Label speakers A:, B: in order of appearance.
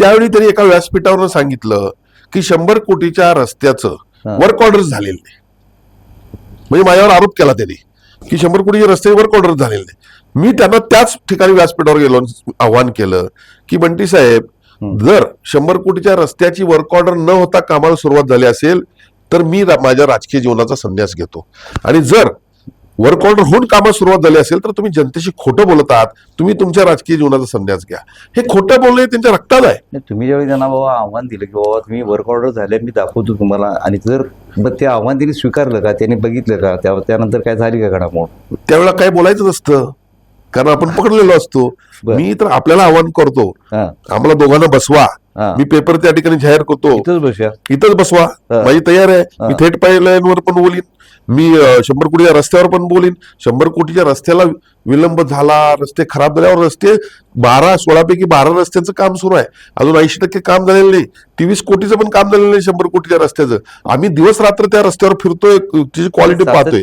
A: त्यावेळी त्यांनी एका व्यासपीठावर सांगितलं की 100 कोटीच्या रस्त्याचं वर्क ऑर्डर झालेलं नाही. म्हणजे माझ्यावर आरोप केला त्यांनी की 100 कोटीचे रस्ते वर्क ऑर्डर झालेले नाही. मी त्यांना त्याच ठिकाणी व्यासपीठावर गेलो, आव्हान केलं की बंटी साहेब, जर 100 कोटीच्या रस्त्याची वर्क ऑर्डर न होता कामाला सुरुवात झाली असेल तर मी माझ्या राजकीय जीवनाचा संन्यास घेतो. आणि जर वर्क ऑर्डर होऊन कामाला सुरुवात झाली असेल तर तुम्ही जनतेशी खोटं बोलत आहात, तुम्ही तुमच्या राजकीय जीवनाचा संन्यास घ्या. हे खोटं बोलणे त्यांच्या रक्तात आहे.
B: तुम्ही ज्यावेळी त्यांना बाबा आव्हान दिलं की बाबा तुम्ही वर्क ऑर्डर झाले मी दाखवतो तुम्हाला, आणि जर मग ते आव्हान त्यांनी स्वीकारलं का, त्यांनी बघितलं का, त्यानंतर काय झाली का घडामोड?
A: त्यावेळेला काय बोलायचं नसतं, कारण आपण पकडलेलो असतो. मी तर आपल्याला आव्हान करतो, आम्हाला दोघांना बसवा, मी पेपर त्या ठिकाणी जाहीर करतो, इथंच बसवा, माझी तयार आहे. मी थेट पाईपलाईनवर पण बोलीन, मी 100 कोटीच्या रस्त्यावर पण बोलीन. 100 कोटीच्या रस्त्याला विलंब झाला, रस्ते खराब झाल्यावर रस्ते 16 पैकी 12 रस्त्यांचं काम सुरू आहे, अजून 80% काम झालेलं नाही. 23 कोटीचं पण काम झालेलं नाही 100 कोटीच्या रस्त्याचं. आम्ही दिवस रात्र त्या रस्त्यावर फिरतोय, तिची क्वालिटी पाहतोय.